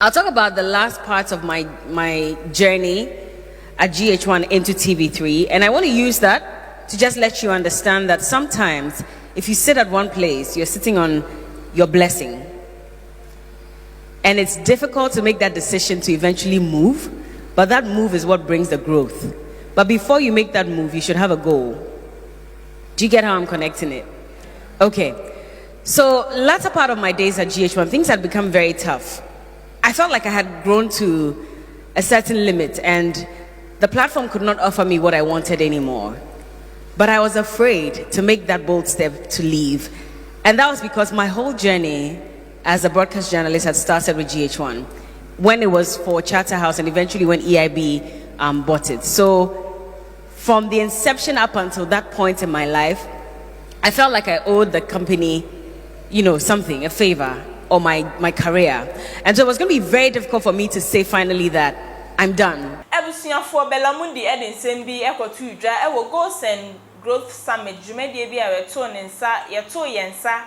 I'll talk about the last parts of my journey at GhOne into TV3, and I want to use that to just let you understand that sometimes if you sit at one place, you're sitting on your blessing. And it's difficult to make that decision to eventually move, but that move is what brings the growth. But before you make that move, you should have a goal. Do you get how I'm connecting it? Okay. So, latter part of my days at GhOne, things had become very tough. I felt like I had grown to a certain limit and the platform could not offer me what I wanted anymore. But I was afraid to make that bold step to leave. And that was because my whole journey as a broadcast journalist had started with GhOne when it was for Charterhouse and eventually when EIB bought it. So from the inception up until that point in my life, I felt like I owed the company, something, a favor, or my career. And so it was going to be very difficult for me to say finally that I'm done. For Berla Mundi Edin Sembi Echo to Dra, I will go send Growth Summit, Jumedi be a tone and sa, Yato Yensa,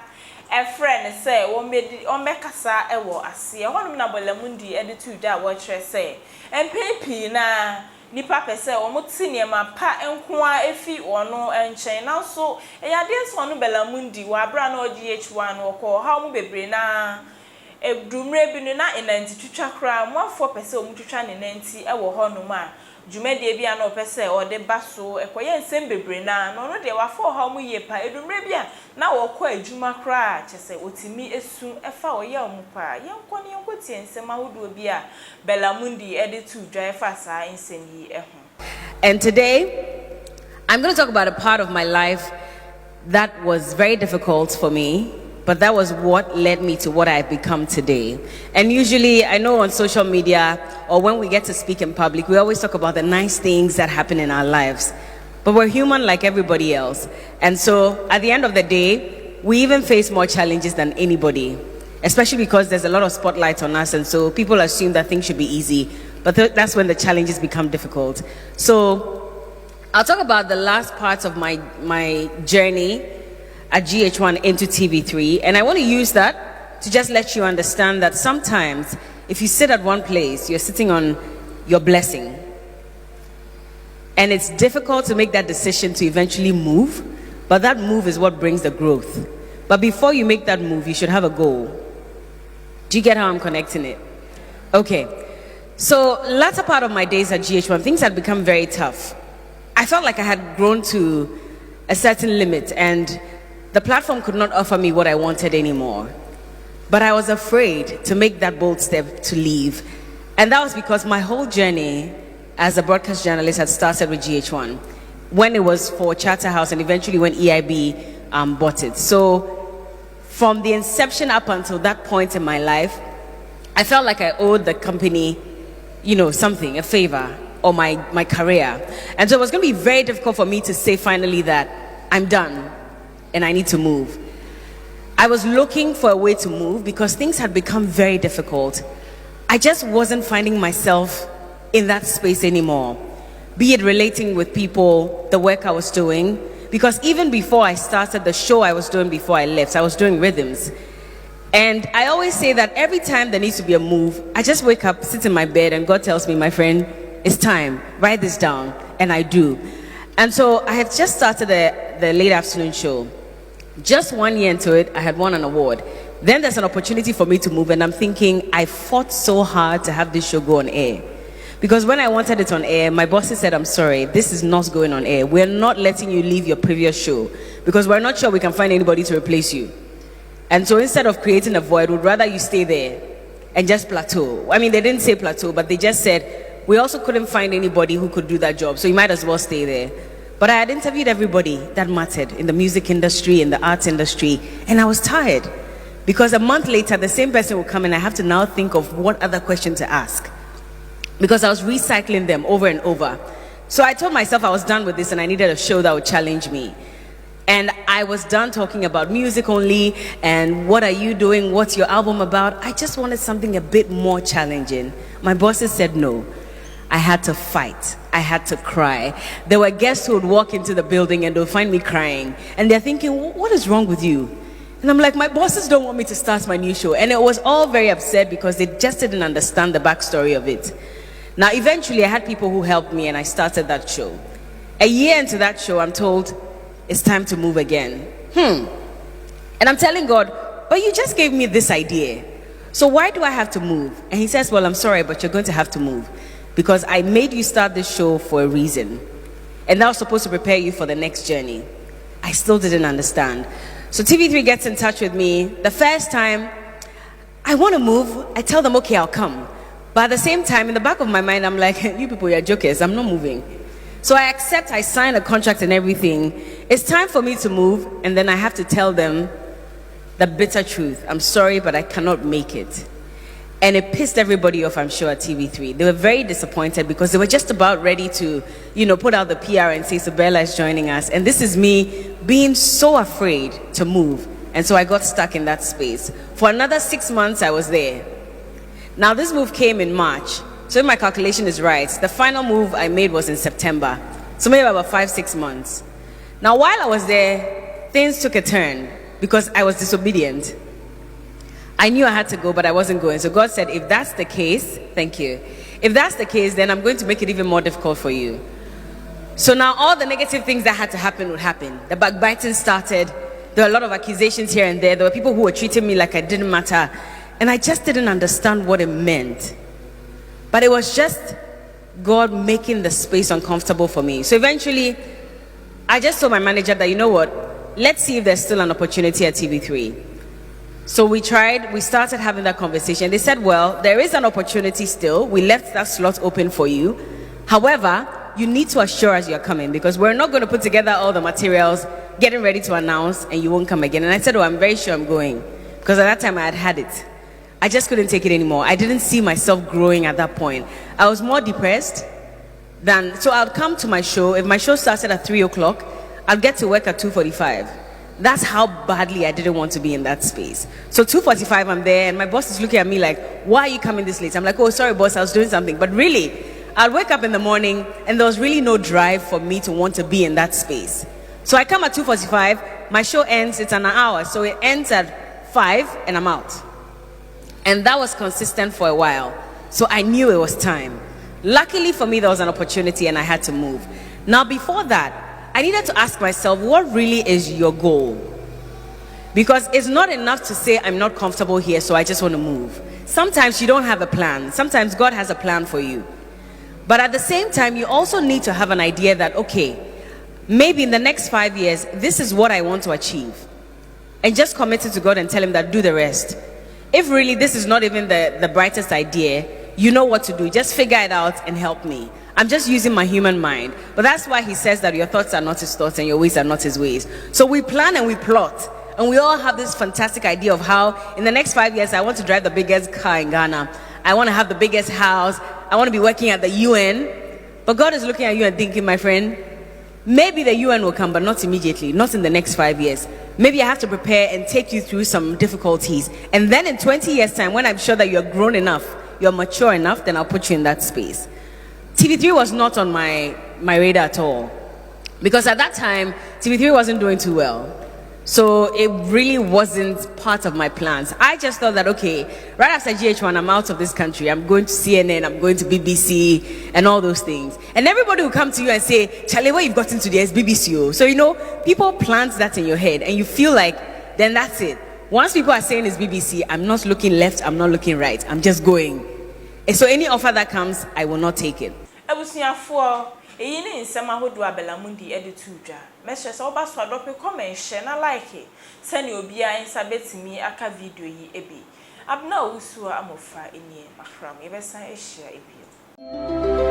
a friend say, or Mekasa, a war, I see a one Berla Mundi edit to that watch say, and Pepe na. Ni papa say o motini ma pa enkoa efi ono enchen na so eyade so no Berla Mundi wa bra na GH1 woko ha mu bebre na edumre bi no na enanti twitwa kra mo afo pese o mutwitwa ne nanti e wo ho no ma dwumade bia na opese o de baso ekoye nsem bebre na no no de wa fo ha mu ye pa edumre bia na woko adwuma kra chese otimi esu efa oye omu pa yenko ne yenko tie nsem ahodo bia Berla Mundi edit to drive asa nsem yi eho. And today I'm going to talk about a part of my life that was very difficult for me, but that was what led me to what I've become today. And usually, I know on social media or when we get to speak in public, we always talk about the nice things that happen in our lives. But we're human like everybody else. And so at the end of the day, we even face more challenges than anybody, especially because there's a lot of spotlight on us. And so people assume that things should be easy, but that's when the challenges become difficult. So I'll talk about the last parts of my journey at GhOne into TV3, and I want to use that to just let you understand that sometimes if you sit at one place, you're sitting on your blessing. And it's difficult to make that decision to eventually move, but that move is what brings the growth. But before you make that move, you should have a goal. Do you get how I'm connecting it? Okay. So latter part of my days at GhOne, things had become very tough. I felt like I had grown to a certain limit and the platform could not offer me what I wanted anymore. But I was afraid to make that bold step to leave. And that was because my whole journey as a broadcast journalist had started with GhOne when it was for Charterhouse and eventually when EIB bought it. So from the inception up until that point in my life, I felt like I owed the company, something, a favor, or my career. And so it was going to be very difficult for me to say finally that I'm done and I need to move. I was looking for a way to move because things had become very difficult. I just wasn't finding myself in that space anymore, be it relating with people, the work I was doing, because even before I started the show I was doing before I left, I was doing rhythms. And I always say that every time there needs to be a move, I just wake up, sit in my bed, and God tells me, my friend, it's time, write this down, and I do. And so I had just started the late afternoon show. Just 1 year into it, I had won an award. Then there's an opportunity for me to move, and I'm thinking, I fought so hard to have this show go on air. Because when I wanted it on air, my bosses said, I'm sorry, this is not going on air. We're not letting you leave your previous show because we're not sure we can find anybody to replace you. And so instead of creating a void, we'd rather you stay there and just plateau. I mean, they didn't say plateau, but they just said, we also couldn't find anybody who could do that job, so you might as well stay there. But I had interviewed everybody that mattered in the music industry, in the arts industry, and I was tired. Because a month later, the same person would come and I have to now think of what other question to ask. Because I was recycling them over and over. So I told myself I was done with this and I needed a show that would challenge me. And I was done talking about music only and what are you doing, what's your album about. I just wanted something a bit more challenging. My bosses said no. I had to fight. I had to cry. There were guests who would walk into the building and they'll find me crying. And they're thinking, what is wrong with you? And I'm like, my bosses don't want me to start my new show. And it was all very upset because they just didn't understand the backstory of it. Now, eventually, I had people who helped me and I started that show. A year into that show, I'm told, it's time to move again. And I'm telling God, but you just gave me this idea. So why do I have to move? And he says, well, I'm sorry, but you're going to have to move. Because I made you start this show for a reason. And that was supposed to prepare you for the next journey. I still didn't understand. So TV3 gets in touch with me. The first time, I want to move. I tell them, okay, I'll come. But at the same time, in the back of my mind, I'm like, you people, you're jokers. I'm not moving. So I accept, I sign a contract and everything. It's time for me to move. And then I have to tell them the bitter truth. I'm sorry, but I cannot make it. And it pissed everybody off, I'm sure, at TV3. They were very disappointed because they were just about ready to, put out the PR and say, so Berla is joining us. And this is me being so afraid to move. And so I got stuck in that space. For another 6 months, I was there. Now, this move came in March. So if my calculation is right, the final move I made was in September. So maybe about 5-6 months. Now, while I was there, things took a turn because I was disobedient. I knew I had to go, but I wasn't going. So God said, if that's the case, thank you. If that's the case, then I'm going to make it even more difficult for you. So now all the negative things that had to happen would happen. The backbiting started. There were a lot of accusations here and there. There were people who were treating me like I didn't matter. And I just didn't understand what it meant. But it was just God making the space uncomfortable for me. So eventually, I just told my manager that, you know what? Let's see if there's still an opportunity at TV3. So we started having that conversation. They said, well, there is an opportunity still. We left that slot open for you. However, you need to assure us you're coming because we're not going to put together all the materials, getting ready to announce, and you won't come again. And I said, oh, I'm very sure I'm going. Because at that time I had had it. I just couldn't take it anymore. I didn't see myself growing at that point. I was more depressed so I'd come to my show. If my show started at 3 o'clock, I'd get to work at 2:45. That's how badly I didn't want to be in that space. So 2:45, I'm there, and my boss is looking at me like, why are you coming this late? I'm like, oh, sorry, boss, I was doing something. But really, I'd wake up in the morning, and there was really no drive for me to want to be in that space. So I come at 2:45, my show ends, it's an hour, so it ends at 5, and I'm out. And that was consistent for a while. So I knew it was time. Luckily for me, there was an opportunity, and I had to move. Now, before that, I needed to ask myself, what really is your goal? Because it's not enough to say, I'm not comfortable here, so I just want to move. Sometimes you don't have a plan. Sometimes God has a plan for you. But at the same time, you also need to have an idea that, okay, maybe in the next 5 years, this is what I want to achieve. And just commit it to God and tell him that do the rest. If really this is not even the brightest idea, you know what to do. Just figure it out and help me. I'm just using my human mind. But that's why he says that your thoughts are not his thoughts and your ways are not his ways. So we plan and we plot. And we all have this fantastic idea of how in the next 5 years, I want to drive the biggest car in Ghana. I want to have the biggest house. I want to be working at the UN. But God is looking at you and thinking, my friend, maybe the UN will come, but not immediately, not in the next 5 years. Maybe I have to prepare and take you through some difficulties. And then in 20 years' time, when I'm sure that you're grown enough, you're mature enough, then I'll put you in that space. TV3 was not on my radar at all. Because at that time, TV3 wasn't doing too well. So it really wasn't part of my plans. I just thought that, okay, right after GhOne, I'm out of this country. I'm going to CNN, I'm going to BBC, and all those things. And everybody will come to you and say, Charlie, where you've gotten to there is BBC. Oh. So, people plant that in your head, and you feel like, then that's it. Once people are saying it's BBC, I'm not looking left, I'm not looking right. I'm just going. And so any offer that comes, I will not take it. Eyi ni nsema hodo abela Mundi editu dwa meshe se oba so adope comment share na like se ni obi a nsa betimi aka video yi ebi abna osu amofa enie afram ye besan e share ebi